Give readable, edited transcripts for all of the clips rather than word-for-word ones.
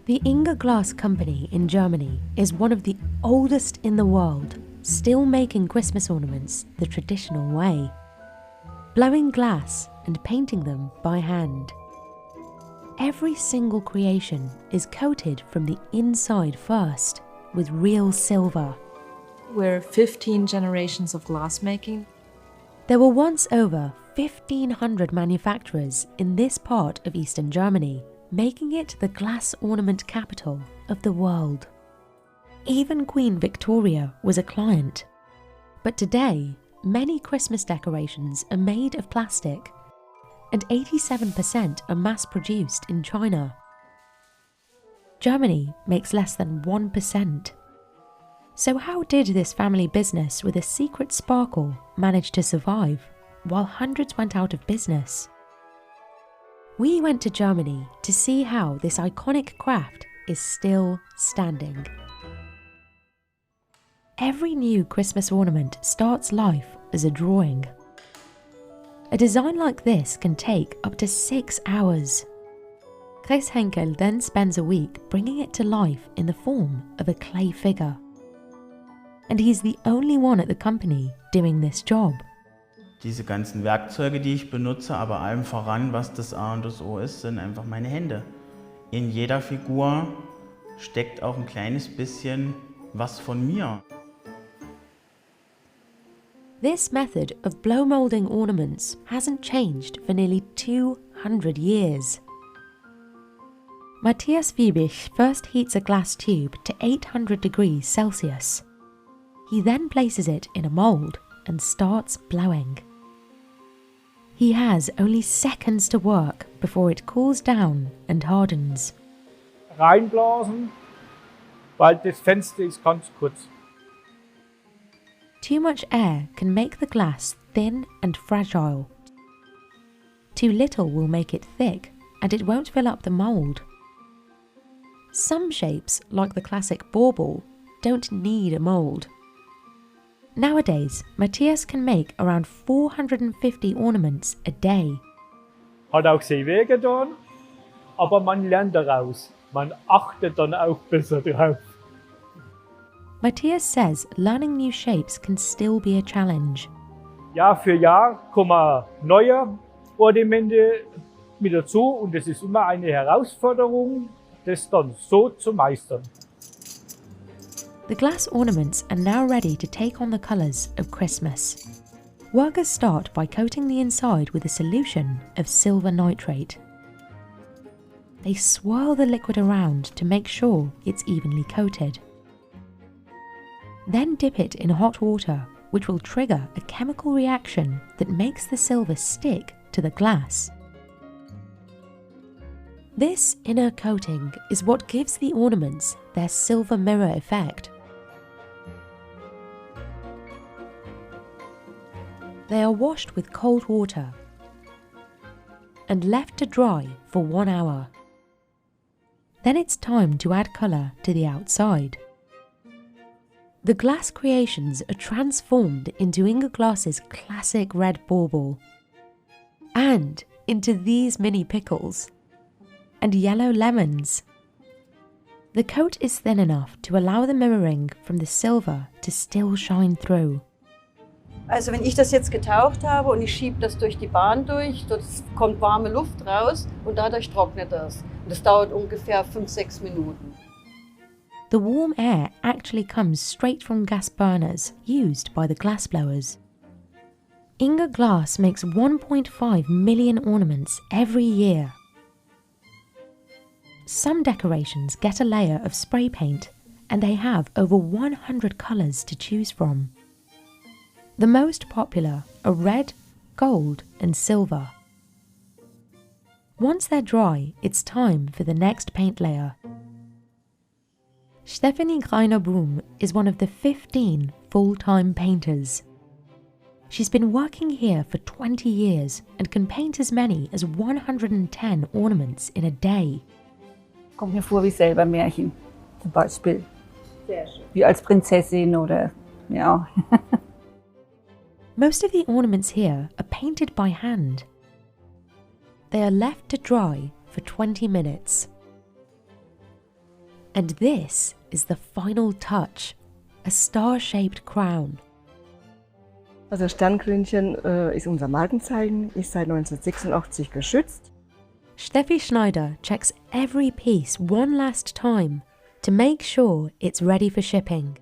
The Inga Glass Company in Germany is one of the oldest in the world, still making Christmas ornaments the traditional way, blowing glass and painting them by hand. Every single creation is coated from the inside first with real silver. We're 15 generations of glass making. There were once over 1,500 manufacturers in this part of Eastern Germany, making it the glass ornament capital of the world. Even Queen Victoria was a client. But today, many Christmas decorations are made of plastic, and 87% are mass-produced in China. Germany makes less than 1%. So how did this family business with a secret sparkle manage to survive, while hundreds went out of business? We went to Germany to see how this iconic craft is still standing. Every new Christmas ornament starts life as a drawing. A design like this can take up to 6 hours. Chris Henkel then spends a week bringing it to life in the form of a clay figure. And he's the only one at the company doing this job. Diese ganzen Werkzeuge, die ich benutze, aber allem voran, was das A und das O ist, sind einfach meine Hände. In jeder Figur steckt auch ein kleines bisschen was von mir. This method of blow molding ornaments hasn't changed for nearly 200 years. Matthias Wiebich first heats a glass tube to 800 degrees Celsius. He then places it in a mold and starts blowing. He has only seconds to work before it cools down and hardens. Reinblasen, weil das Fenster ist ganz kurz. Too much air can make the glass thin and fragile. Too little will make it thick and it won't fill up the mold. Some shapes, like the classic bauble, don't need a mold. Nowadays, Matthias can make around 450 ornaments a day. Hat auch sehr weh getan, aber man lernt daraus. Man achtet dann auch besser drauf. Matthias says learning new shapes can still be a challenge. Jahr für Jahr kommen neue Ornamente mit dazu und es ist immer eine Herausforderung, das dann so zu meistern. The glass ornaments are now ready to take on the colours of Christmas. Workers start by coating the inside with a solution of silver nitrate. They swirl the liquid around to make sure it's evenly coated. Then dip it in hot water, which will trigger a chemical reaction that makes the silver stick to the glass. This inner coating is what gives the ornaments their silver mirror effect. They are washed with cold water and left to dry for 1 hour. Then it's time to add colour to the outside. The glass creations are transformed into Inga Glass's classic red bauble and into these mini pickles and yellow lemons. The coat is thin enough to allow the mirroring from the silver to still shine through. Also wenn ich das jetzt getaucht habe und ich schiebe das durch die Bahn durch, dort kommt warme Luft raus und dadurch trocknet das. Und das dauert ungefähr 5-6 Minuten. The warm air actually comes straight from gas burners used by the glassblowers. Inga Glass makes 1.5 million ornaments every year. Some decorations get a layer of spray paint and they have over 100 colours to choose from. The most popular are red, gold and silver. Once they're dry, it's time for the next paint layer. Stephanie Greiner-Boom is one of the 15 full-time painters. She's been working here for 20 years and can paint as many as 110 ornaments in a day. Kommt mir vor wie selber Märchen, zum Beispiel. Sehr schön. Wie als Prinzessin oder, ja. Most of the ornaments here are painted by hand. They are left to dry for 20 minutes. And this is the final touch, a star-shaped crown. Also Sternkrönchen ist unser Markenzeichen, ist seit 1986 geschützt. Steffi Schneider checks every piece one last time to make sure it's ready for shipping.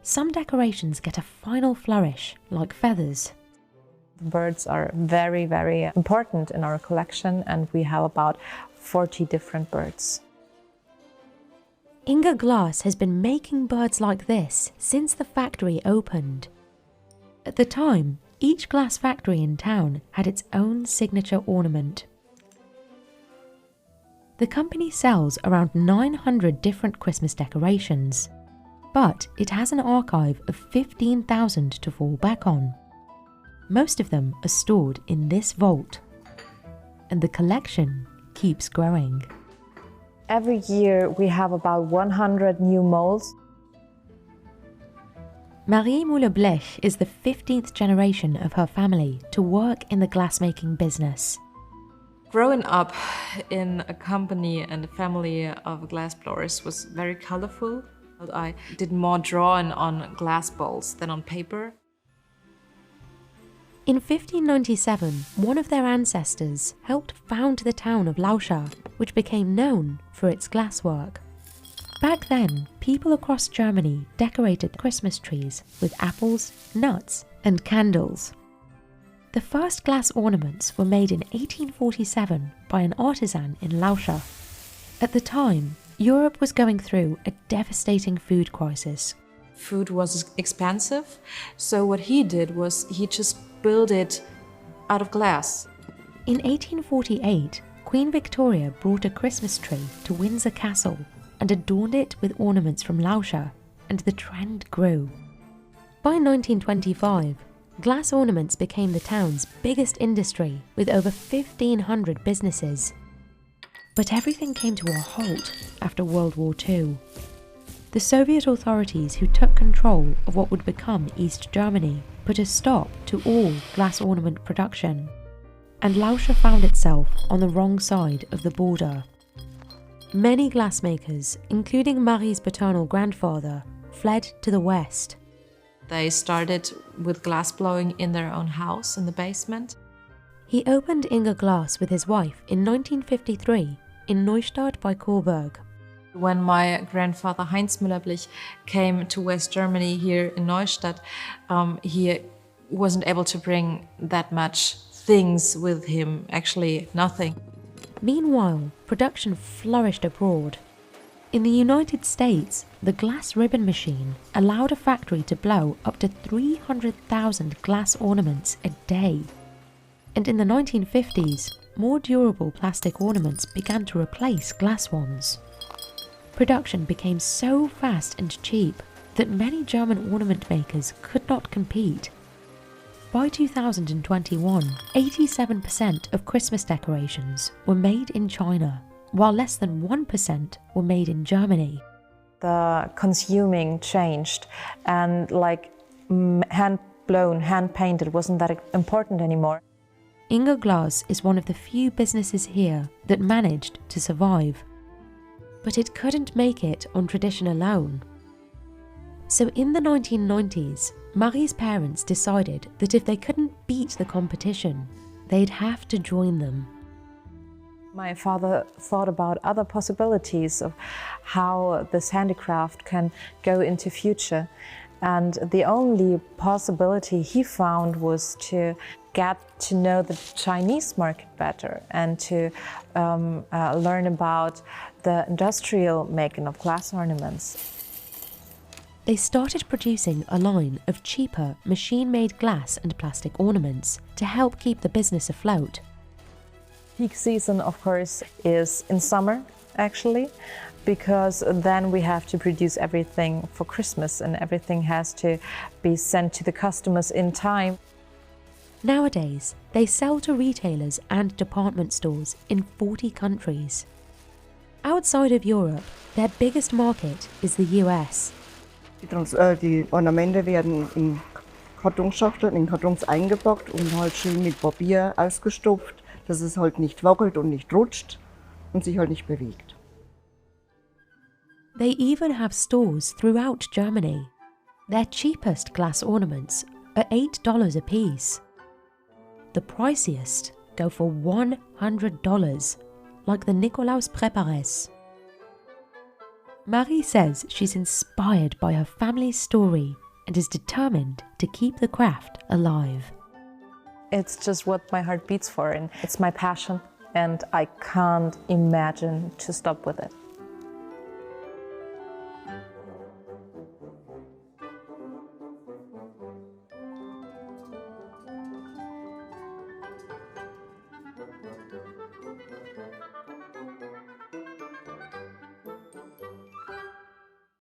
Some decorations get a final flourish, like feathers. Birds are very, very important in our collection, and we have about 40 different birds. Inga Glass has been making birds like this since the factory opened. At the time, each glass factory in town had its own signature ornament. The company sells around 900 different Christmas decorations, but it has an archive of 15,000 to fall back on. Most of them are stored in this vault, and the collection keeps growing. Every year we have about 100 new molds. Marie Moule-Blech is the 15th generation of her family to work in the glassmaking business. Growing up in a company and a family of glassblowers was very colorful. I did more drawing on glass bowls than on paper. In 1597, one of their ancestors helped found the town of Lauscha, which became known for its glasswork. Back then, people across Germany decorated Christmas trees with apples, nuts, and candles. The first glass ornaments were made in 1847 by an artisan in Lauscha. At the time, Europe was going through a devastating food crisis. Food was expensive, so what he did was he just built it out of glass. In 1848, Queen Victoria brought a Christmas tree to Windsor Castle and adorned it with ornaments from Lauscha, and the trend grew. By 1925, glass ornaments became the town's biggest industry, with over 1,500 businesses. But everything came to a halt after World War II. The Soviet authorities who took control of what would become East Germany put a stop to all glass ornament production, and Lauscha found itself on the wrong side of the border. Many glassmakers, including Marie's paternal grandfather, fled to the west. They started with glass blowing in their own house in the basement. He opened Inga Glass with his wife in 1953 in Neustadt bei Coburg. When my grandfather Heinz Müller-Blich came to West Germany here in Neustadt, he wasn't able to bring that much things with him, actually nothing. Meanwhile, production flourished abroad. In the United States, the glass ribbon machine allowed a factory to blow up to 300,000 glass ornaments a day. And in the 1950s, more durable plastic ornaments began to replace glass ones. Production became so fast and cheap that many German ornament makers could not compete. By 2021, 87% of Christmas decorations were made in China, while less than 1% were made in Germany. The consuming changed, and hand-blown, hand-painted wasn't that important anymore. Inga Glass is one of the few businesses here that managed to survive. But it couldn't make it on tradition alone. So in the 1990s, Marie's parents decided that if they couldn't beat the competition, they'd have to join them. My father thought about other possibilities of how this handicraft can go into future. And the only possibility he found was to get to know the Chinese market better and to learn about the industrial making of glass ornaments. They started producing a line of cheaper machine-made glass and plastic ornaments to help keep the business afloat. Peak season, of course, is in summer, actually, because then we have to produce everything for Christmas and everything has to be sent to the customers in time. Nowadays, they sell to retailers and department stores in 40 countries. Outside of Europe, their biggest market is the US. Die Ornamente werden in Kartonschachteln, in Kartons eingepackt und halt schön mit Papier ausgestopft, dass es halt nicht wackelt und nicht rutscht und sich halt nicht bewegt. They even have stores throughout Germany. Their cheapest glass ornaments are $8 a piece. The priciest go for $100, like the Nikolaus Prépares. Marie says she's inspired by her family's story and is determined to keep the craft alive. It's just what my heart beats for, and it's my passion, and I can't imagine to stop with it.